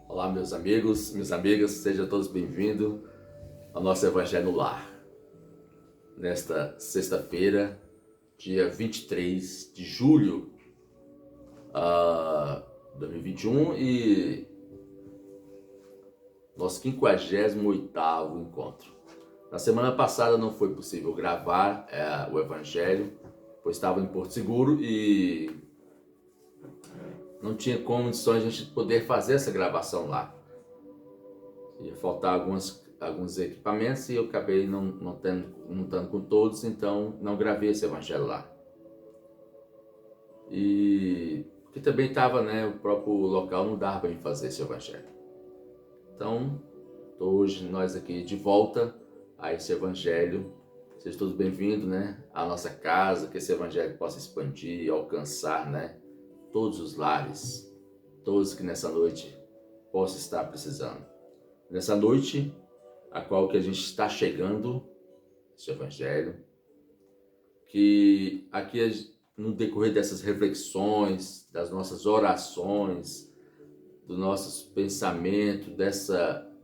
Olá, meus amigos, minhas amigas, sejam todos bem-vindos ao nosso Evangelho no Lar. Nesta sexta-feira, dia 23 de julho de 2021 e nosso 58º encontro. Na semana passada não foi possível gravar o Evangelho, pois estava em Porto Seguro e não tinha condições de a gente poder fazer essa gravação lá. Ia faltar alguns equipamentos e eu acabei não estando com todos, então não gravei esse evangelho lá. E que também estava, o próprio local não dava para mim fazer esse evangelho. Então, hoje nós aqui de volta a esse evangelho. Sejam todos bem-vindos, à nossa casa, que esse evangelho possa expandir e alcançar, todos os lares, todos que nessa noite possam estar precisando. Nessa noite, a qual que a gente está chegando, esse evangelho, que aqui no decorrer dessas reflexões, das nossas orações, do nosso pensamento,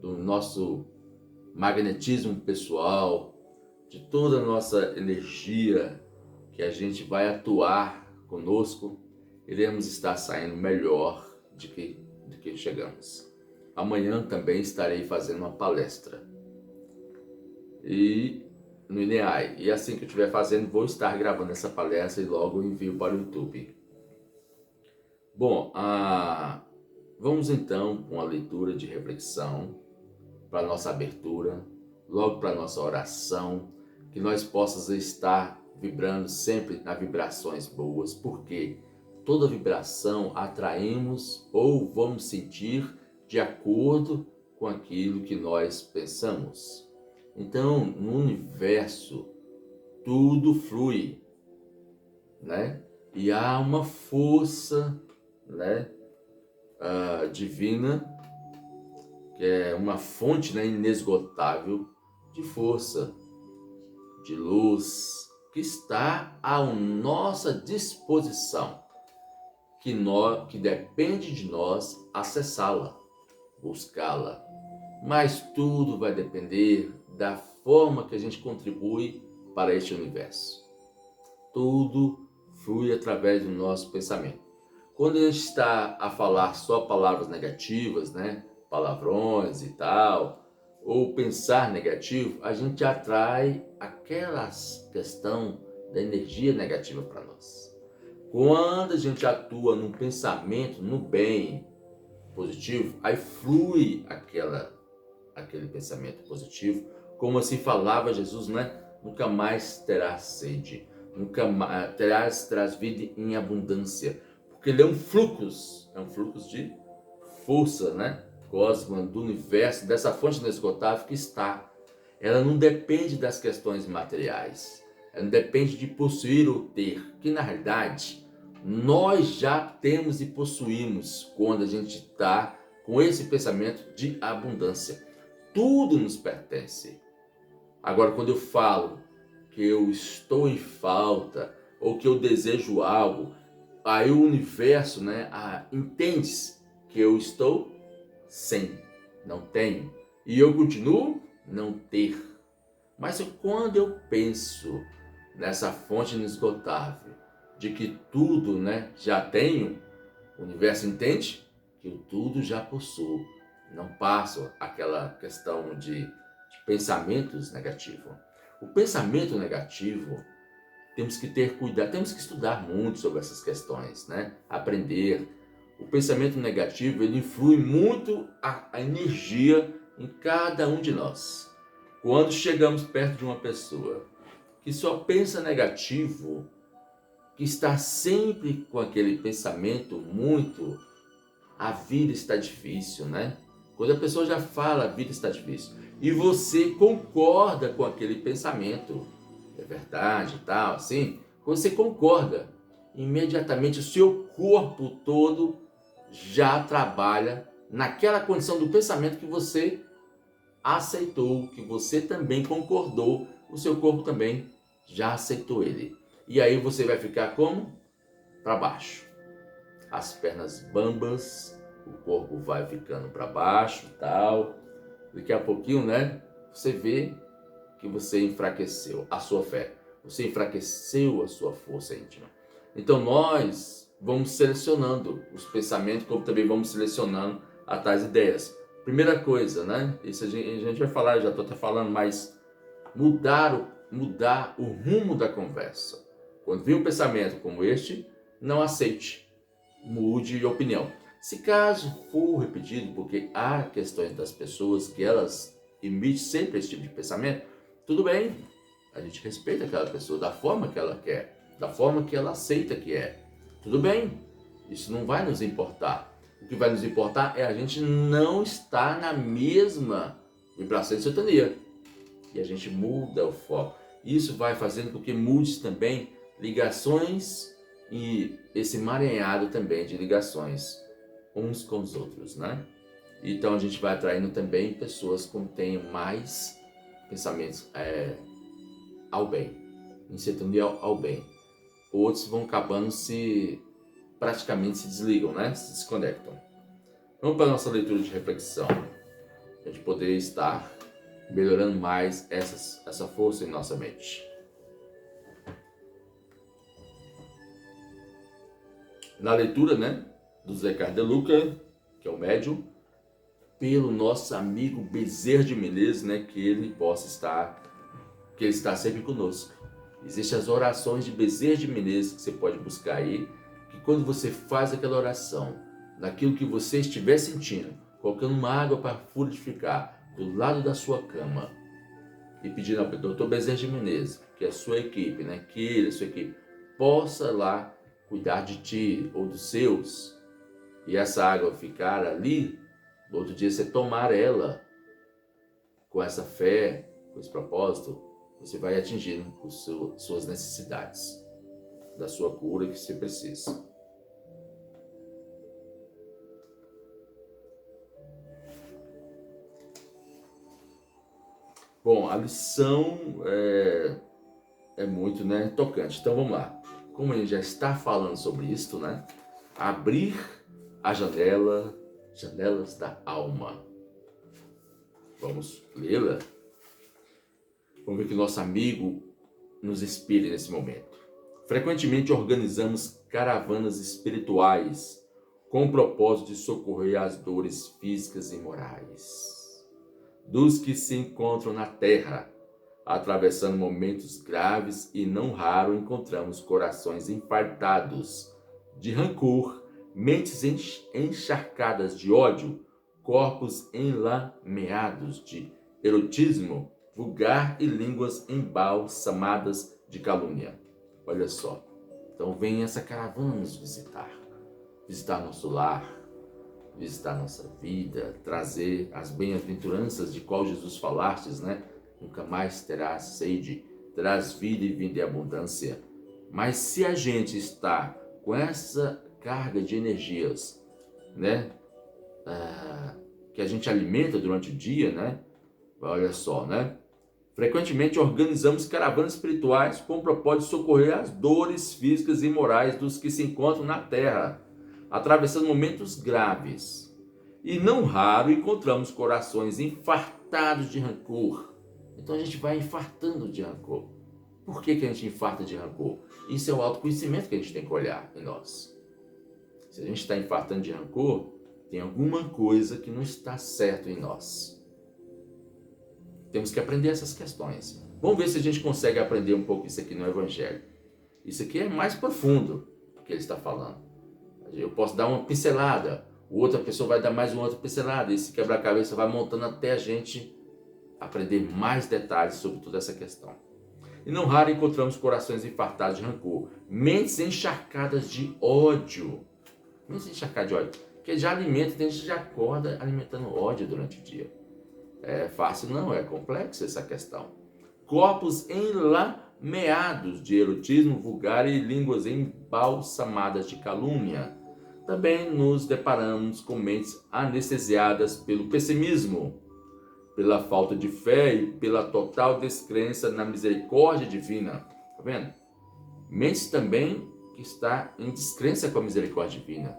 do nosso magnetismo pessoal, de toda a nossa energia que a gente vai atuar conosco, iremos estar saindo melhor do que chegamos. Amanhã também estarei fazendo uma palestra no INEAI. E assim que eu estiver fazendo, vou estar gravando essa palestra e logo envio para o YouTube. Bom, vamos então com a leitura de reflexão para a nossa abertura, logo para a nossa oração, que nós possamos estar vibrando sempre nas vibrações boas, porque toda vibração atraímos ou vamos sentir de acordo com aquilo que nós pensamos. Então, no universo, tudo flui, E há uma força, divina, que é uma fonte, inesgotável de força, de luz, que está à nossa disposição, que depende de nós acessá-la, buscá-la. Mas tudo vai depender da forma que a gente contribui para este universo. Tudo flui através do nosso pensamento. Quando a gente está a falar só palavras negativas, palavrões e tal, ou pensar negativo, a gente atrai aquela questão da energia negativa para nós. Quando a gente atua num pensamento, no bem, positivo, aí flui aquele pensamento positivo, como assim falava Jesus, Nunca mais terás sede, nunca mais terás vida em abundância, porque ele é um fluxo de força, cósmica, do universo, dessa fonte inesgotável que está. Ela não depende das questões materiais, ela não depende de possuir ou ter, que na realidade nós já temos e possuímos quando a gente está com esse pensamento de abundância. Tudo nos pertence. Agora, quando eu falo que eu estou em falta ou que eu desejo algo, aí o universo entende que eu estou sem, não tenho. E eu continuo não ter. Mas quando eu penso nessa fonte inesgotável, de que tudo já tenho, o universo entende que eu tudo já possuo. Não passo aquela questão de pensamentos negativos. O pensamento negativo, temos que ter cuidado, temos que estudar muito sobre essas questões, aprender. O pensamento negativo, ele influi muito a energia em cada um de nós. Quando chegamos perto de uma pessoa que só pensa negativo, que está sempre com aquele pensamento muito, a vida está difícil, Quando a pessoa já fala, a vida está difícil, e você concorda com aquele pensamento, é verdade e tal, assim, você concorda, imediatamente o seu corpo todo já trabalha naquela condição do pensamento que você aceitou, que você também concordou, o seu corpo também já aceitou ele. E aí você vai ficar como? Para baixo. As pernas bambas, o corpo vai ficando para baixo e tal. Daqui a pouquinho, né, você vê que você enfraqueceu a sua fé. Você enfraqueceu a sua força íntima. Então nós vamos selecionando os pensamentos, como também vamos selecionando as tais ideias. Primeira coisa, né? Isso a gente vai falar, já estou até falando, mas mudar o rumo da conversa. Quando vir um pensamento como este, não aceite, mude de opinião. Se caso for repetido, porque há questões das pessoas que elas emitem sempre esse tipo de pensamento, tudo bem, a gente respeita aquela pessoa da forma que ela quer, da forma que ela aceita que é. Tudo bem, isso não vai nos importar. O que vai nos importar é a gente não estar na mesma vibração de sintonia. E a gente muda o foco. Isso vai fazendo com que mude também ligações e esse emaranhado também de ligações uns com os outros, né? Então a gente vai atraindo também pessoas que tenham mais pensamentos ao bem, em sintonia ao bem. Outros vão acabando praticamente se desligam, né? Se desconectam. Vamos para a nossa leitura de reflexão. A gente poder estar melhorando mais essa força em nossa mente. Na leitura, né, do Zé Cardeluca, que é o médium, pelo nosso amigo Bezerra de Menezes, né, que ele está sempre conosco. Existem as orações de Bezerra de Menezes que você pode buscar aí, que quando você faz aquela oração, naquilo que você estiver sentindo, colocando uma água para fluidificar do lado da sua cama e pedindo ao Dr. Bezerra de Menezes, que a sua equipe, né, que ele, a sua equipe, possa lá cuidar de ti ou dos seus, e essa água ficar ali, no outro dia você tomar ela com essa fé, com esse propósito, você vai atingindo suas necessidades, da sua cura que você precisa. Bom, a lição é muito, né, tocante. Então vamos lá. Como a gente já está falando sobre isso, né? Abrir a janelas da alma. Vamos lê-la? Vamos ver que nosso amigo nos inspire nesse momento. Frequentemente organizamos caravanas espirituais com o propósito de socorrer as dores físicas e morais dos que se encontram na Terra, atravessando momentos graves, e não raro encontramos corações infartados de rancor, mentes encharcadas de ódio, corpos enlameados de erotismo vulgar e línguas embalsamadas de calúnia. Olha só, então vem essa caravana nos visitar nosso lar, visitar nossa vida, trazer as bem-aventuranças de qual Jesus falastes, né? Nunca mais terás sede, terás vida e vida em abundância. Mas se a gente está com essa carga de energias, né? Que a gente alimenta durante o dia, né? Olha só, né? Frequentemente organizamos caravanas espirituais com o propósito de socorrer as dores físicas e morais dos que se encontram na Terra, atravessando momentos graves. E não raro encontramos corações infartados de rancor. Então a gente vai infartando de rancor. Por que a gente infarta de rancor? Isso é o autoconhecimento que a gente tem que olhar em nós. Se a gente está infartando de rancor, tem alguma coisa que não está certo em nós. Temos que aprender essas questões. Vamos ver se a gente consegue aprender um pouco isso aqui no Evangelho. Isso aqui é mais profundo que ele está falando. Eu posso dar uma pincelada, outra pessoa vai dar mais uma outra pincelada. Esse quebra-cabeça vai montando até a gente aprender mais detalhes sobre toda essa questão. E não raro encontramos corações infartados de rancor, mentes encharcadas de ódio. Mentes encharcadas de ódio. Porque já alimenta, tem gente que já acorda alimentando ódio durante o dia. É fácil não, é complexa essa questão. Corpos enlameados de erotismo vulgar e línguas embalsamadas de calúnia. Também nos deparamos com mentes anestesiadas pelo pessimismo, pela falta de fé e pela total descrença na misericórdia divina. Tá vendo? Mentes também que está em descrença com a misericórdia divina.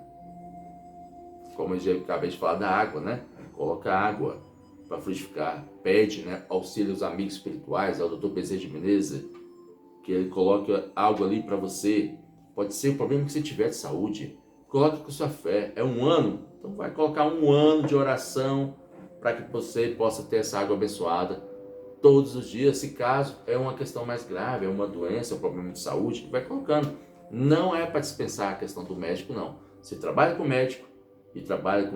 como eu já acabei de falar da água, né? Coloca água para frutificar. Pede, né, auxílio aos amigos espirituais, ao Dr. Bezerra de Menezes, que ele coloque algo ali para você. Pode ser o problema que você tiver de saúde. Coloque com sua fé. É um ano, então vai colocar um ano de oração para que você possa ter essa água abençoada todos os dias. Se caso é uma questão mais grave, é uma doença, é um problema de saúde, vai colocando. Não é para dispensar a questão do médico, não. Você trabalha com o médico e trabalha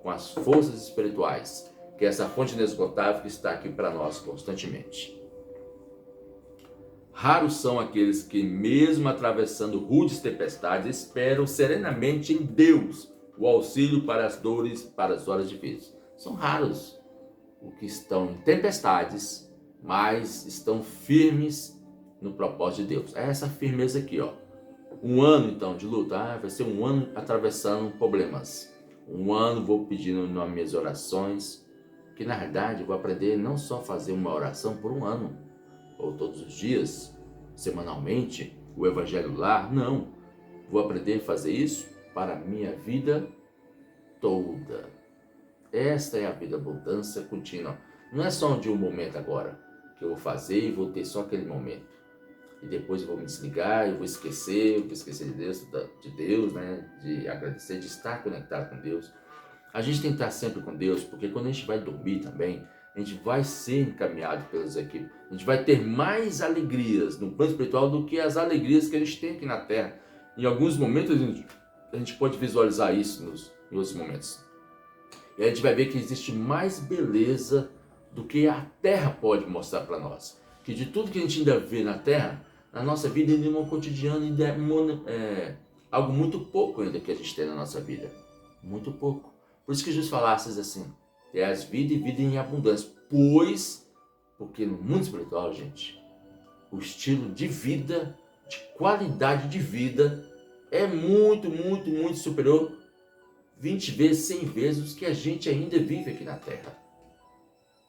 com as forças espirituais, que é essa fonte inesgotável que está aqui para nós constantemente. Raros são aqueles que, mesmo atravessando rudes tempestades, esperam serenamente em Deus o auxílio para as dores, para as horas difíceis. São raros os que estão em tempestades, mas estão firmes no propósito de Deus. É essa firmeza aqui, ó. Um ano, então, de luta. Vai ser um ano atravessando problemas. Um ano vou pedindo nas minhas orações, que na verdade eu vou aprender não só a fazer uma oração por um ano, ou todos os dias, semanalmente, o Evangelho Lar, não. Vou aprender a fazer isso para a minha vida toda. Esta é a vida abundância contínua. Não é só de um momento agora, que eu vou fazer e vou ter só aquele momento. E depois eu vou me desligar, eu vou esquecer de Deus, né? De agradecer, de estar conectado com Deus. A gente tem que estar sempre com Deus, porque quando a gente vai dormir também, a gente vai ser encaminhado pelas equipes. A gente vai ter mais alegrias no plano espiritual do que as alegrias que a gente tem aqui na Terra. Em alguns momentos a gente pode visualizar isso em outros momentos. E a gente vai ver que existe mais beleza do que a Terra pode mostrar para nós. Que de tudo que a gente ainda vê na Terra, na nossa vida, ainda no cotidiano, ainda é algo muito pouco ainda que a gente tem na nossa vida. Muito pouco. Por isso que Jesus falasse assim, terás vida e vida em abundância. Porque no mundo espiritual, gente, o estilo de vida, de qualidade de vida, é muito, muito, muito superior 20 vezes, 100 vezes o que a gente ainda vive aqui na Terra.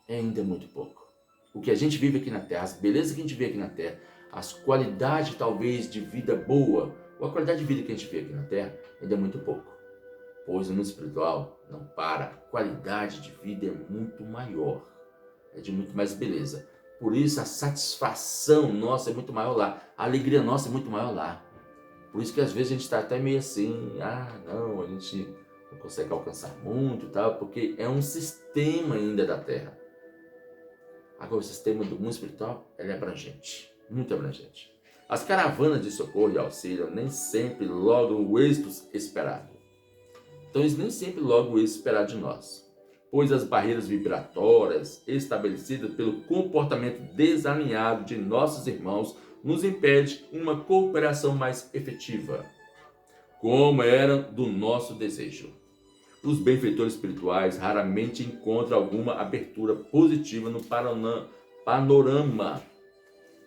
É ainda muito pouco. O que a gente vive aqui na Terra, as belezas que a gente vê aqui na Terra, as qualidades talvez de vida boa, ou a qualidade de vida que a gente vê aqui na Terra, ainda é muito pouco. Pois no mundo espiritual não para. A qualidade de vida é muito maior. É de muito mais beleza. Por isso a satisfação nossa é muito maior lá. A alegria nossa é muito maior lá. Por isso que às vezes a gente está até meio assim, não, a gente não consegue alcançar muito e tal, porque é um sistema ainda da Terra. Agora o sistema do mundo espiritual, ele é abrangente, muito abrangente. As caravanas de socorro e auxílio nem sempre logram o êxito esperado. Então eles nem sempre logram o êxito esperado de nós, pois as barreiras vibratórias estabelecidas pelo comportamento desalinhado de nossos irmãos nos impede uma cooperação mais efetiva, como era do nosso desejo. Os benfeitores espirituais raramente encontram alguma abertura positiva no panorama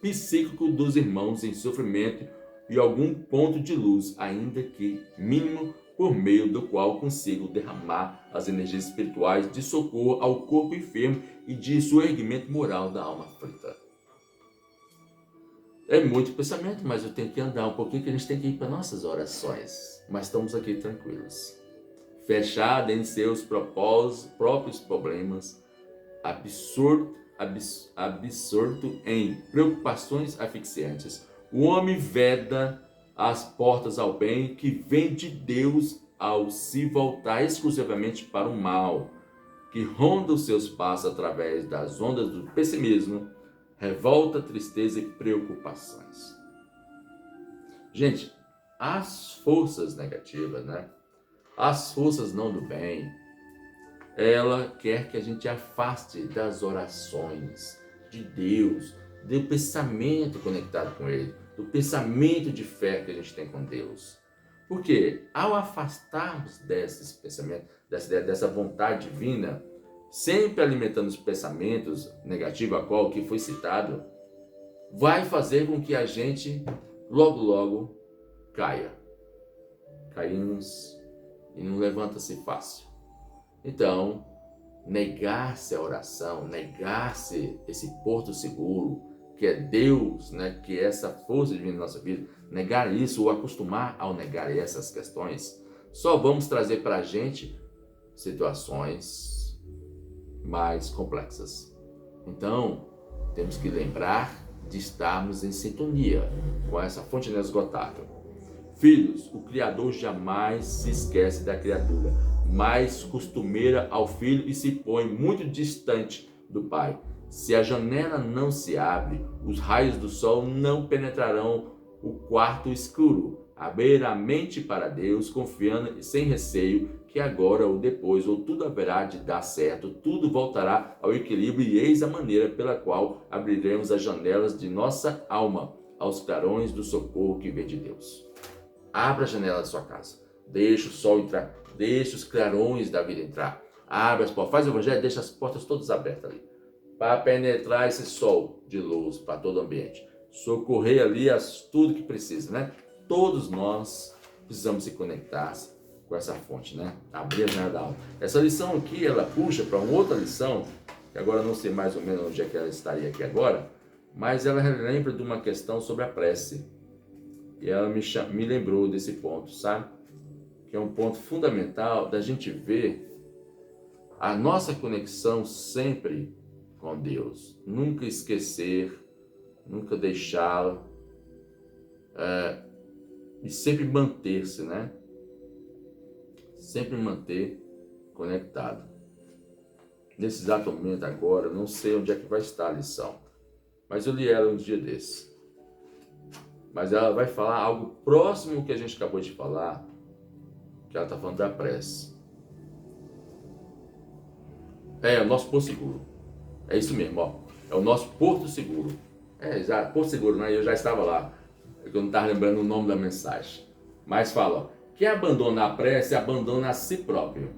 psíquico dos irmãos em sofrimento e algum ponto de luz, ainda que mínimo, por meio do qual consigo derramar as energias espirituais de socorro ao corpo enfermo e de soerguimento moral da alma aflita. É muito pensamento, mas eu tenho que andar um pouquinho, que a gente tem que ir para nossas orações. Mas estamos aqui tranquilos. Fechado em seus próprios problemas, absorto em preocupações asfixiantes, o homem veda as portas ao bem que vem de Deus ao se voltar exclusivamente para o mal, que ronda os seus passos através das ondas do pessimismo, revolta, tristeza e preocupações. Gente, as forças negativas, né? As forças não do bem, ela quer que a gente afaste das orações de Deus, do pensamento conectado com Ele, do pensamento de fé que a gente tem com Deus. Porque ao afastarmos desses pensamentos, dessa ideia, dessa vontade divina, sempre alimentando os pensamentos negativos, a qual que foi citado, vai fazer com que a gente logo caia. Caímos e não levanta-se fácil. Então, negar-se a oração, negar-se esse porto seguro, que é Deus, né, que é essa força divina na nossa vida, negar isso ou acostumar ao negar essas questões, só vamos trazer para a gente situações mais complexas. Então, temos que lembrar de estarmos em sintonia com essa fonte inesgotável. Filhos, o Criador jamais se esquece da criatura, mas costumeira ao filho e se põe muito distante do Pai. Se a janela não se abre, os raios do sol não penetrarão o quarto escuro. Abrir a mente para Deus, confiando e sem receio que agora ou depois, ou tudo haverá de dar certo, tudo voltará ao equilíbrio, e eis a maneira pela qual abriremos as janelas de nossa alma aos clarões do socorro que vem de Deus. Abra a janela da sua casa, deixa o sol entrar, deixa os clarões da vida entrar, abre as portas, faz o evangelho, deixa as portas todas abertas ali, para penetrar esse sol de luz para todo o ambiente, socorrer ali tudo que precisa, né? Todos nós precisamos se conectar com essa fonte, né? Abrir a janela da alma. Essa lição aqui, ela puxa para uma outra lição, que agora eu não sei mais ou menos onde é que ela estaria aqui agora, mas ela lembra de uma questão sobre a prece. E ela me lembrou desse ponto, sabe? Que é um ponto fundamental da gente ver a nossa conexão sempre com Deus. Nunca esquecer, nunca deixá-la, e sempre manter-se, né? Sempre manter conectado. Nesse exato momento agora, eu não sei onde é que vai estar a lição, mas eu li ela um dia desse. Mas ela vai falar algo próximo ao que a gente acabou de falar, que ela está falando da prece. É o nosso porto seguro. É isso mesmo, ó. É o nosso porto seguro. Exato, porto seguro, né? Eu já estava lá. Eu não estava lembrando o nome da mensagem. Mas fala, ó. Quem abandona a prece, abandona a si próprio.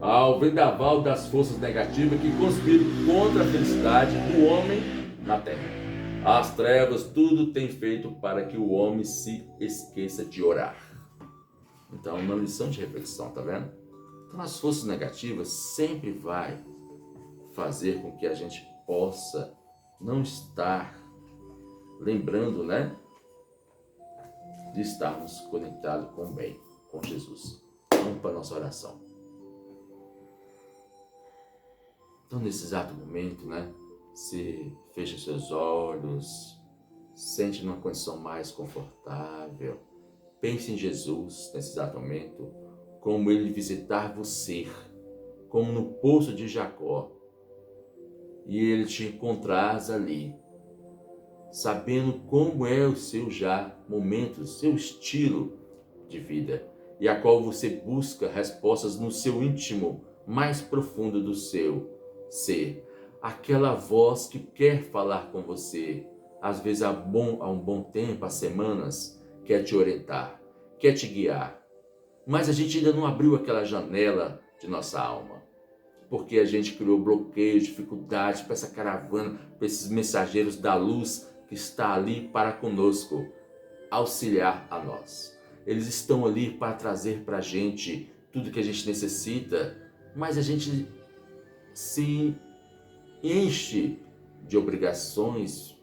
Ao vendaval das forças negativas que conspiram contra a felicidade do homem na terra. As trevas tudo tem feito para que o homem se esqueça de orar. Então, uma lição de reflexão, tá vendo? Então, as forças negativas sempre vai fazer com que a gente possa não estar lembrando, né? De estarmos conectados com o bem, com Jesus. Vamos para a nossa oração. Então, nesse exato momento, né? Se fecha seus olhos, sente numa condição mais confortável. Pense em Jesus nesse exato momento, como Ele visitar você, como no poço de Jacó, e Ele te encontrar ali, sabendo como é o seu momento, o seu estilo de vida, e a qual você busca respostas no seu íntimo mais profundo do seu ser. Aquela voz que quer falar com você, às vezes há um bom tempo, há semanas, quer te orientar, quer te guiar. Mas a gente ainda não abriu aquela janela de nossa alma, porque a gente criou bloqueios, dificuldades para essa caravana, para esses mensageiros da luz que está ali para conosco, auxiliar a nós. Eles estão ali para trazer para a gente tudo que a gente necessita, mas a gente se enche de obrigações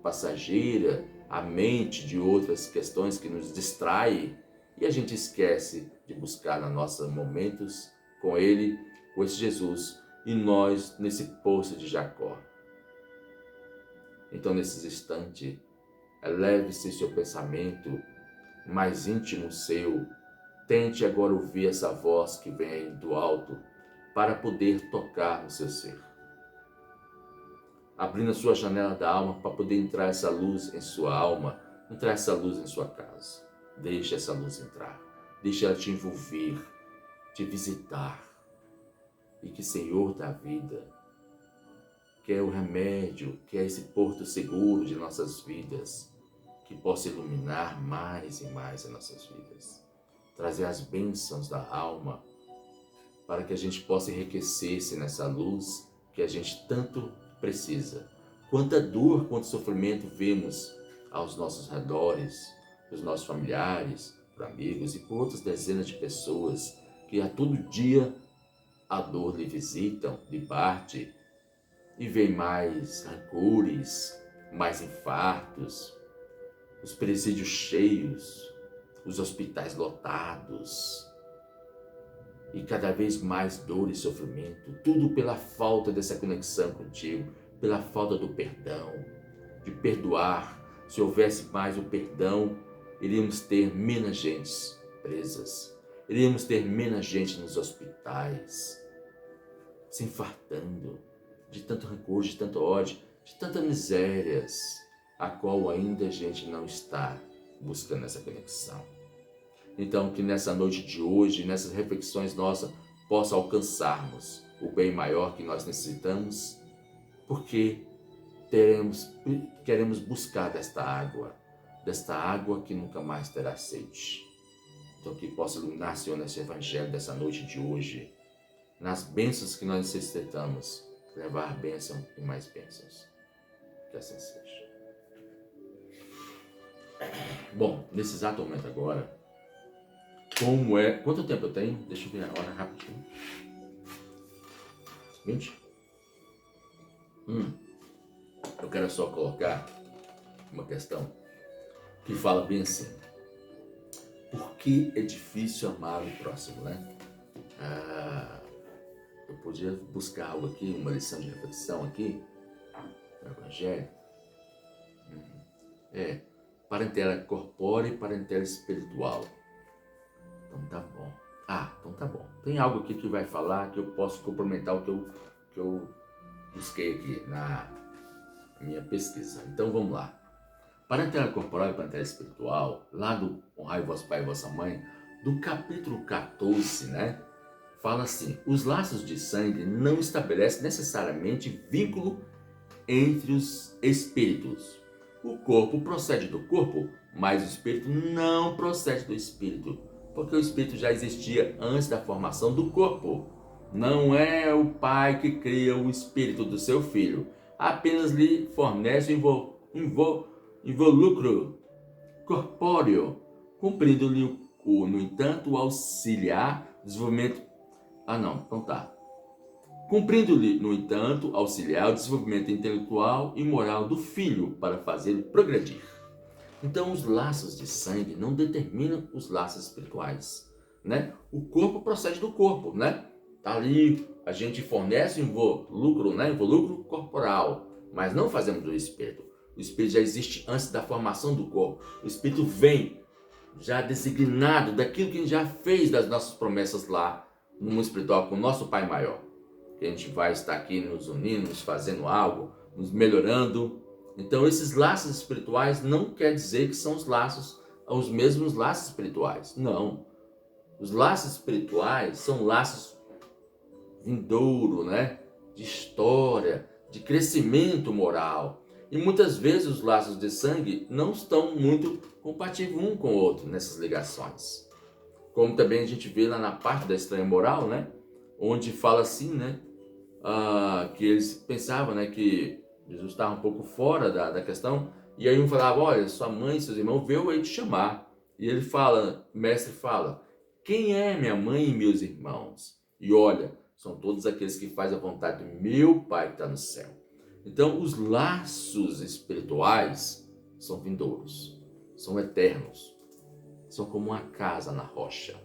passageiras, a mente de outras questões que nos distraem, e a gente esquece de buscar nos nossos momentos com Ele, com esse Jesus, e nós nesse poço de Jacó. Então, nesses instantes, eleve-se seu pensamento mais íntimo seu. Tente agora ouvir essa voz que vem do alto para poder tocar no seu ser. Abrindo a sua janela da alma para poder entrar essa luz em sua alma, entrar essa luz em sua casa. Deixe essa luz entrar. Deixe ela te envolver, te visitar. E que Senhor da vida, que é o remédio, que é esse porto seguro de nossas vidas, que possa iluminar mais e mais as nossas vidas. Trazer as bênçãos da alma, para que a gente possa enriquecer-se nessa luz que a gente tanto precisa. Quanta dor, quanto sofrimento vemos aos nossos redores, dos nossos familiares, por amigos e por outras dezenas de pessoas que a todo dia a dor lhe visitam, lhe bate, e vem mais rancores, mais infartos, os presídios cheios, os hospitais lotados, e cada vez mais dor e sofrimento, tudo pela falta dessa conexão contigo, pela falta do perdão, de perdoar. Se houvesse mais o perdão, iríamos ter menos gente presas, iríamos ter menos gente nos hospitais, se infartando de tanto rancor, de tanto ódio, de tantas misérias, a qual ainda a gente não está buscando essa conexão. Então, que nessa noite de hoje, nessas reflexões nossas, possa alcançarmos o bem maior que nós necessitamos, porque queremos buscar desta água que nunca mais terá sede. Então, que possa iluminar, Senhor, nesse evangelho dessa noite de hoje, nas bênçãos que nós necessitamos, levar bênção e mais bênçãos. Que assim seja. Bom, nesse exato momento agora, como é... Quanto tempo eu tenho? Deixa eu ver a hora rapidinho. 20? Eu quero só colocar uma questão que fala bem assim. Por que é difícil amar o próximo, né? Eu podia buscar algo aqui, uma lição de reflexão aqui, no Evangelho. Parentela corpórea e parentela espiritual. Então tá bom. Então tá bom. Tem algo aqui que vai falar que eu posso complementar o que eu busquei aqui na minha pesquisa. Então vamos lá. Parentela corporal e parentela espiritual, lá do Honrai vosso pai e vossa mãe, do capítulo 14, né? Fala assim: os laços de sangue não estabelecem necessariamente vínculo entre os espíritos. O corpo procede do corpo, mas o espírito não procede do espírito, porque o espírito já existia antes da formação do corpo. Não é o pai que cria o espírito do seu filho, apenas lhe fornece involucro corpóreo, cumprindo-lhe, no entanto, o auxiliar desenvolvimento. Cumprindo-lhe, no entanto, auxiliar o desenvolvimento intelectual e moral do filho para fazê-lo progredir. Então, os laços de sangue não determinam os laços espirituais, né? O corpo procede do corpo, né? Tá ali, a gente fornece involucro, né? Involucro corporal, mas não fazemos do espírito. O espírito já existe antes da formação do corpo. O espírito vem já designado daquilo que a gente já fez das nossas promessas lá no mundo espiritual com o nosso Pai Maior. Que a gente vai estar aqui nos unindo, nos fazendo algo, nos melhorando. Então, esses laços espirituais não quer dizer que são os mesmos laços espirituais. Não. Os laços espirituais são laços vindouro, né? De história, de crescimento moral. E muitas vezes os laços de sangue não estão muito compatíveis um com o outro nessas ligações. Como também a gente vê lá na parte da estranha moral, né? Onde fala assim, né? Que eles pensavam, né, que Jesus estava um pouco fora da questão, e aí um falava: olha, sua mãe e seus irmãos veio aí te chamar. E ele fala, o mestre fala: quem é minha mãe e meus irmãos? E olha, são todos aqueles que fazem a vontade do meu Pai que está no céu. Então, os laços espirituais são vindouros, são eternos, são como uma casa na rocha.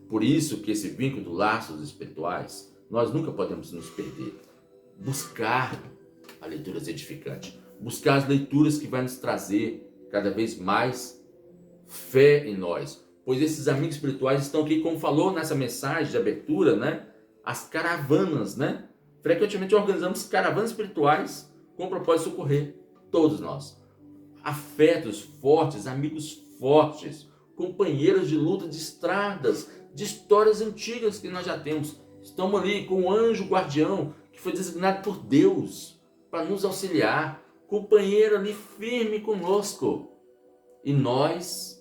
Por isso que esse vínculo dos laços espirituais, nós nunca podemos nos perder. Buscar a leitura edificante, buscar as leituras que vai nos trazer cada vez mais fé em nós. Pois esses amigos espirituais estão aqui, como falou nessa mensagem de abertura, né? As caravanas, né? Frequentemente organizamos caravanas espirituais com o propósito de socorrer todos nós. Afetos fortes, amigos fortes, companheiros de luta, de estradas, de histórias antigas que nós já temos. Estamos ali com o anjo guardião que foi designado por Deus para nos auxiliar, companheiro ali firme conosco. E nós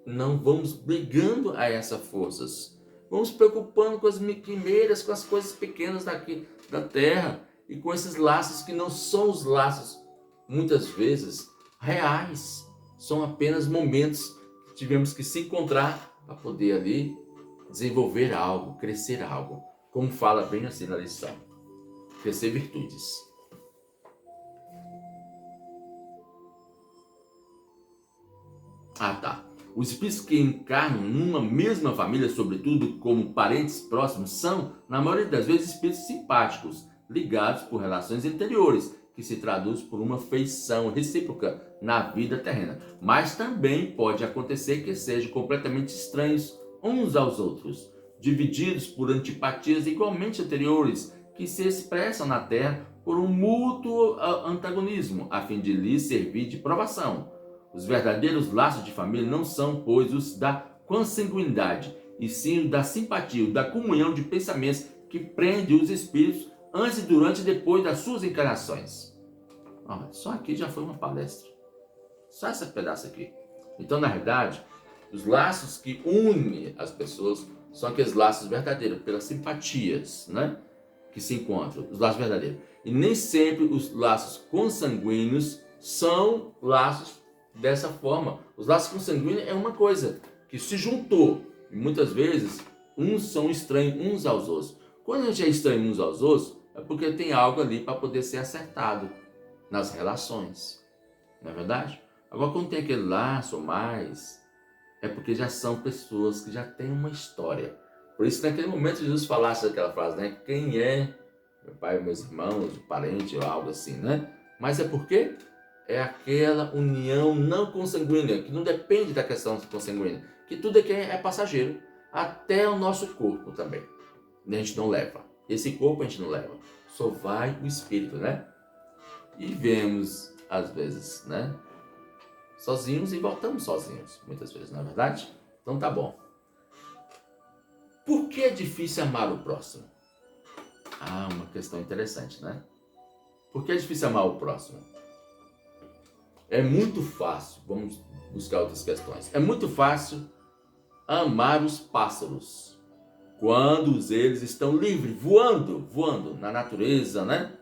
não vamos brigando a essas forças. Vamos preocupando com as quimeiras, com as coisas pequenas daqui da terra e com esses laços que não são os laços, muitas vezes, reais. São apenas momentos que tivemos que se encontrar para poder ali desenvolver algo, crescer algo. Como fala bem assim na lição, crescer virtudes. Os espíritos que encarnam numa mesma família, sobretudo como parentes próximos, são, na maioria das vezes, espíritos simpáticos, ligados por relações anteriores, que se traduz por uma feição recíproca na vida terrena. Mas também pode acontecer que sejam completamente estranhos uns aos outros, divididos por antipatias igualmente anteriores, que se expressam na Terra por um mútuo antagonismo, a fim de lhes servir de provação. Os verdadeiros laços de família não são, pois, os da consanguinidade, e sim o da simpatia, o da comunhão de pensamentos que prende os espíritos antes, durante e depois das suas encarnações. Só aqui já foi uma palestra. Só esse pedaço aqui. Então, na verdade, os laços que unem as pessoas são aqueles laços verdadeiros, pelas simpatias, né, que se encontram, os laços verdadeiros. E nem sempre os laços consanguíneos são laços dessa forma. Os laços consanguíneos é uma coisa que se juntou. E muitas vezes, uns são estranhos uns aos outros. Quando a gente é estranho uns aos outros, é porque tem algo ali para poder ser acertado nas relações. Não é verdade? Agora, quando tem aquele laço ou mais, é porque já são pessoas que já têm uma história. Por isso, naquele momento, Jesus falasse aquela frase, né? Quem é meu pai, meus irmãos, o parente ou algo assim, né? Mas é porque é aquela união não consanguínea, que não depende da questão consanguínea, que tudo aqui é passageiro, até o nosso corpo também. A gente não leva. Esse corpo a gente não leva. Só vai o espírito, né? E vemos, às vezes, né? Sozinhos e voltamos sozinhos, muitas vezes, não é verdade? Então tá bom. Por que é difícil amar o próximo? Uma questão interessante, né? Por que é difícil amar o próximo? É muito fácil, vamos buscar outras questões. É muito fácil amar os pássaros quando eles estão livres, voando na natureza, né?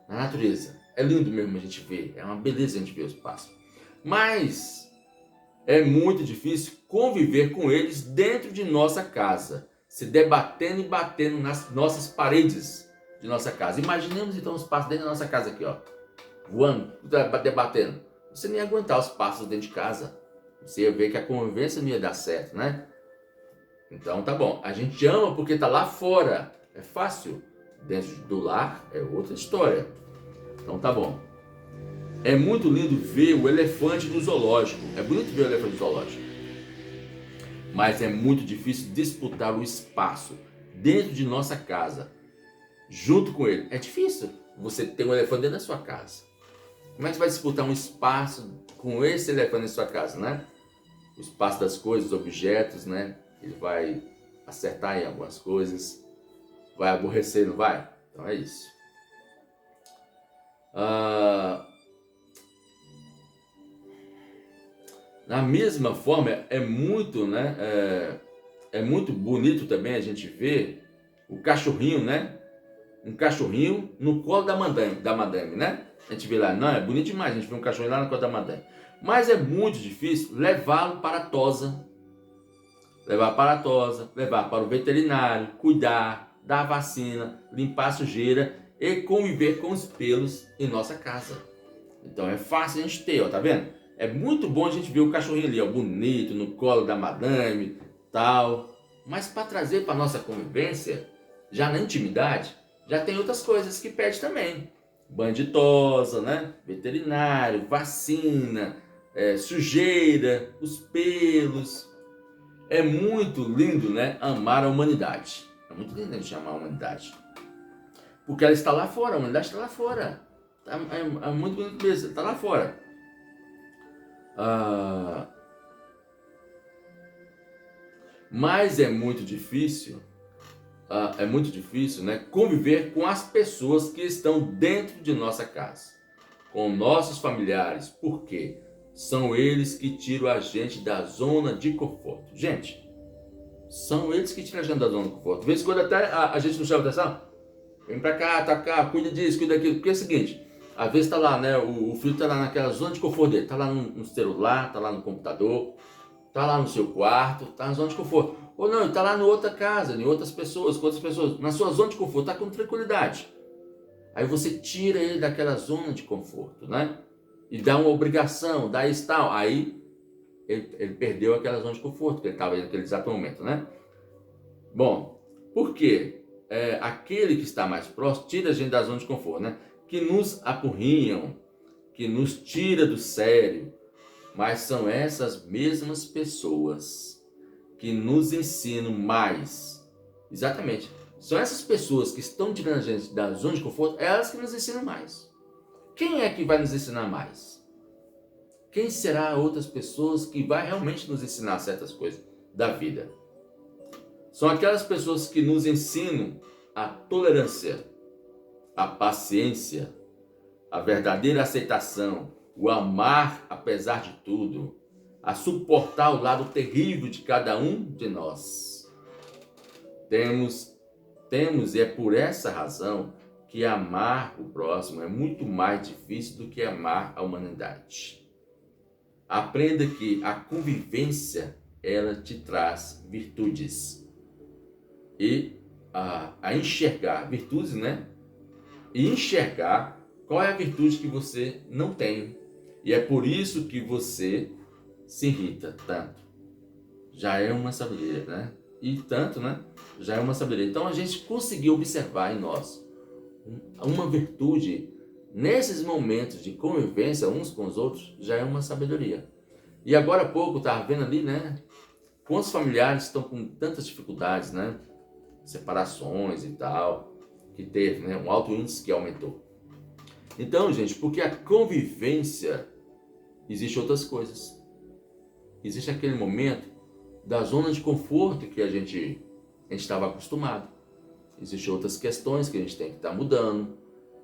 Na natureza. É lindo mesmo a gente ver, é uma beleza a gente ver os pássaros. Mas é muito difícil conviver com eles dentro de nossa casa, se debatendo e batendo nas nossas paredes de nossa casa. Imaginemos então os pássaros dentro da nossa casa aqui, ó, voando, debatendo. Você nem ia aguentar os pássaros dentro de casa. Você ia ver que a convivência não ia dar certo, né? Então tá bom, a gente ama porque tá lá fora, é fácil. Dentro do lar é outra história. Então tá bom. É muito lindo ver o elefante no zoológico. É bonito ver o elefante no zoológico. Mas é muito difícil disputar o espaço dentro de nossa casa, junto com ele. É difícil você ter um elefante dentro da sua casa. Como é que você vai disputar um espaço com esse elefante na sua casa, né? O espaço das coisas, objetos, né? Ele vai acertar em algumas coisas, vai aborrecer, não vai? Então é isso. Da mesma forma, é muito, né? É muito bonito também a gente ver o cachorrinho, né? Um cachorrinho no colo da madame, né? A gente vê lá, não, é bonito demais, a gente vê um cachorrinho lá no colo da madame. Mas é muito difícil levá-lo para a tosa. Levar para a tosa, levar para o veterinário, cuidar, dar vacina, limpar a sujeira e conviver com os pelos em nossa casa. Então é fácil a gente ter, ó, tá vendo? É muito bom a gente ver o cachorrinho ali, ó, bonito, no colo da madame, tal. Mas para trazer para nossa convivência, já na intimidade, já tem outras coisas que pede também. Banho de tosa, né? Veterinário, vacina, sujeira, os pelos. É muito lindo, né? Amar a humanidade. É muito lindo a gente amar a humanidade. Porque ela está lá fora, a humanidade está lá fora. É muito bonito mesmo, está lá fora. Mas é muito difícil, né, conviver com as pessoas que estão dentro de nossa casa, com nossos familiares. Por quê? São eles que tiram a gente da zona de conforto. Gente, são eles que tiram a gente da zona de conforto. Às vezes, quando até a gente não chama atenção, vem pra cá, tá cá, cuida disso, cuida daquilo. Porque é o seguinte, às vezes tá lá, né, o filho tá lá naquela zona de conforto dele, tá lá no celular, tá lá no computador, tá lá no seu quarto, tá na zona de conforto. Ou não, tá lá em outra casa, em outras pessoas, com outras pessoas, na sua zona de conforto, tá com tranquilidade. Aí você tira ele daquela zona de conforto, né? E dá uma obrigação, dá isso tal. Aí ele perdeu aquela zona de conforto que ele estava naquele exato momento, né? Bom, por quê? Aquele que está mais próximo tira a gente da zona de conforto, né? Que nos apurrinham, que nos tira do sério, mas são essas mesmas pessoas que nos ensinam mais. Exatamente. São essas pessoas que estão tirando a gente da zona de conforto, elas que nos ensinam mais. Quem é que vai nos ensinar mais? Quem será outras pessoas que vai realmente nos ensinar certas coisas da vida? São aquelas pessoas que nos ensinam a tolerância, a paciência, a verdadeira aceitação, o amar apesar de tudo, a suportar o lado terrível de cada um de nós. Temos e é por essa razão que amar o próximo é muito mais difícil do que amar a humanidade. Aprenda que a convivência, ela te traz virtudes. E a enxergar virtudes, né? E enxergar qual é a virtude que você não tem. E é por isso que você se irrita tanto. Já é uma sabedoria, né? E tanto, né? Já é uma sabedoria. Então a gente conseguiu observar em nós uma virtude nesses momentos de convivência uns com os outros, já é uma sabedoria. E agora há pouco eu estava vendo ali, né? Quantos familiares estão com tantas dificuldades, né? Separações e tal, que teve, né? Um alto índice que aumentou. Então, gente, porque a convivência, existe outras coisas. Existe aquele momento da zona de conforto que a gente estava acostumado. Existem outras questões que a gente tem que estar mudando.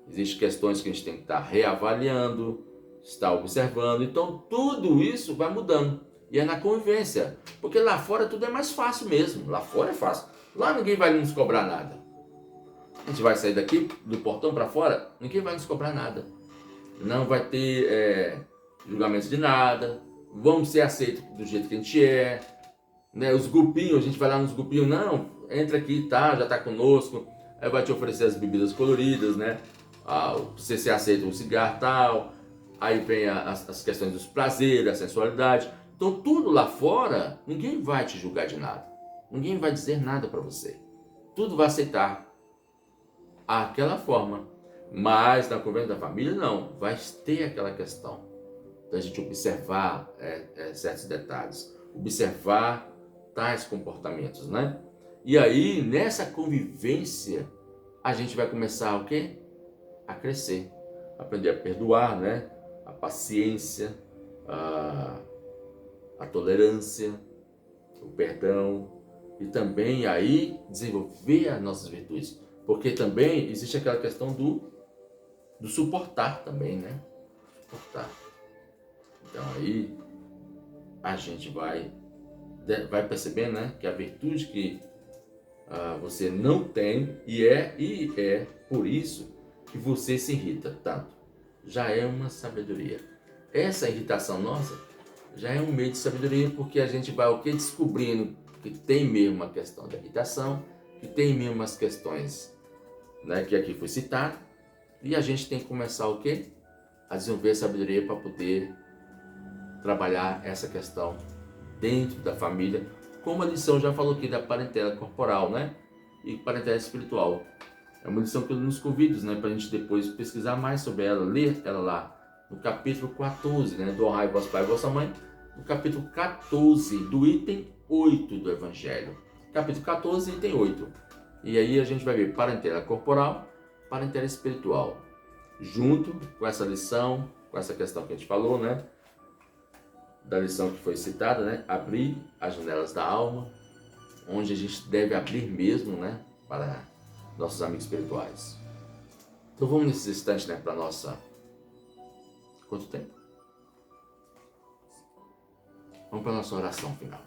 Existem questões que a gente tem que estar reavaliando, estar observando. Então, tudo isso vai mudando. E é na convivência. Porque lá fora tudo é mais fácil mesmo. Lá fora é fácil. Lá ninguém vai nos cobrar nada. A gente vai sair daqui, do portão para fora, ninguém vai nos cobrar nada. Não vai ter julgamento de nada. Vamos ser aceitos do jeito que a gente é. Né? Os grupinhos, a gente vai lá nos grupinhos, não, entra aqui, tá, já tá conosco. Aí vai te oferecer as bebidas coloridas, né? Você se aceita um cigarro e tal. Aí vem as questões dos prazeres, a sensualidade. Então tudo lá fora, ninguém vai te julgar de nada. Ninguém vai dizer nada para você. Tudo vai aceitar aquela forma. Mas na conversa da família, não. Vai ter aquela questão da gente observar certos detalhes. Observar tais comportamentos, né? E aí, nessa convivência, a gente vai começar o quê? A crescer. Aprender a perdoar, né? A paciência, a tolerância, o perdão. E também aí desenvolver as nossas virtudes. Porque também existe aquela questão do suportar também, né? Suportar. Então aí a gente vai percebendo, né, que a virtude que você não tem e é por isso que você se irrita tanto. Já é uma sabedoria. Essa irritação nossa já é um meio de sabedoria, porque a gente vai descobrindo que tem mesmo uma questão da irritação, que tem mesmo as questões, né, que aqui foi citado, e a gente tem que começar a desenvolver a sabedoria para poder trabalhar essa questão dentro da família, como a lição já falou aqui da parentela corporal, né? E parentela espiritual. É uma lição que eu nos convido, né? Para a gente depois pesquisar mais sobre ela, ler ela lá no capítulo 14, né? Do honrai vosso pai e vossa mãe, no capítulo 14, do item 8 do Evangelho. Capítulo 14, item 8. E aí a gente vai ver parentela corporal, parentela espiritual. Junto com essa lição, com essa questão que a gente falou, né? Da lição que foi citada, né? Abrir as janelas da alma, onde a gente deve abrir mesmo, né? Para nossos amigos espirituais. Então vamos nesse instante, né? Para nossa... Quanto tempo? Vamos para a nossa oração final.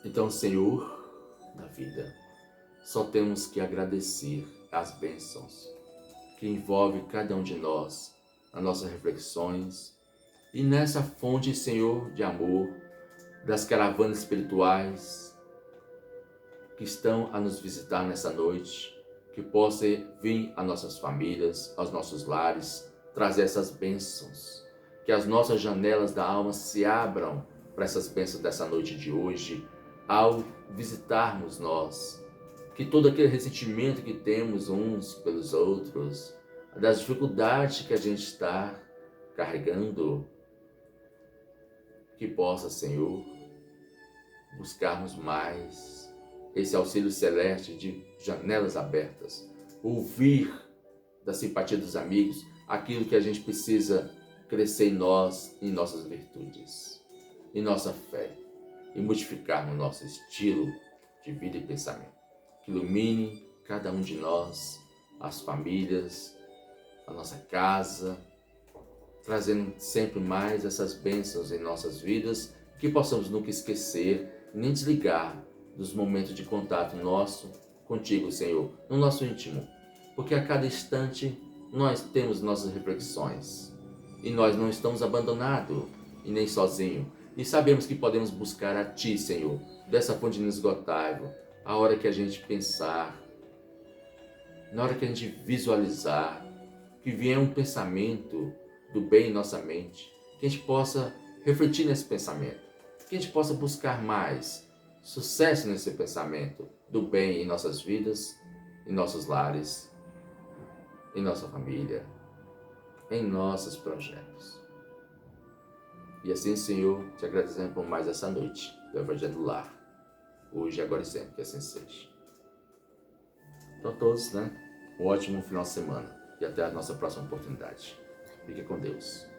Então, Senhor da vida, só temos que agradecer as bênçãos que envolve cada um de nós, as nossas reflexões, e nessa fonte, Senhor, de amor, das caravanas espirituais que estão a nos visitar nessa noite, que possa vir às nossas famílias, aos nossos lares, trazer essas bênçãos, que as nossas janelas da alma se abram para essas bênçãos dessa noite de hoje, ao visitarmos nós. Que todo aquele ressentimento que temos uns pelos outros, das dificuldades que a gente está carregando, que possa, Senhor, buscarmos mais esse auxílio celeste de janelas abertas, ouvir da simpatia dos amigos aquilo que a gente precisa crescer em nós, em nossas virtudes, em nossa fé, e modificar no nosso estilo de vida e pensamento. Que ilumine cada um de nós, as famílias, a nossa casa, trazendo sempre mais essas bênçãos em nossas vidas, que possamos nunca esquecer, nem desligar dos momentos de contato nosso contigo, Senhor, no nosso íntimo, porque a cada instante nós temos nossas reflexões e nós não estamos abandonados e nem sozinhos, e sabemos que podemos buscar a Ti, Senhor, dessa fonte inesgotável, a hora que a gente pensar, na hora que a gente visualizar, que vier um pensamento do bem em nossa mente, que a gente possa refletir nesse pensamento, que a gente possa buscar mais sucesso nesse pensamento do bem em nossas vidas, em nossos lares, em nossa família, em nossos projetos. E assim, Senhor, te agradecemos por mais essa noite do Evangelho do Lar, hoje, agora e sempre, que assim seja. Então, todos, um ótimo final de semana e até a nossa próxima oportunidade. Fique com Deus.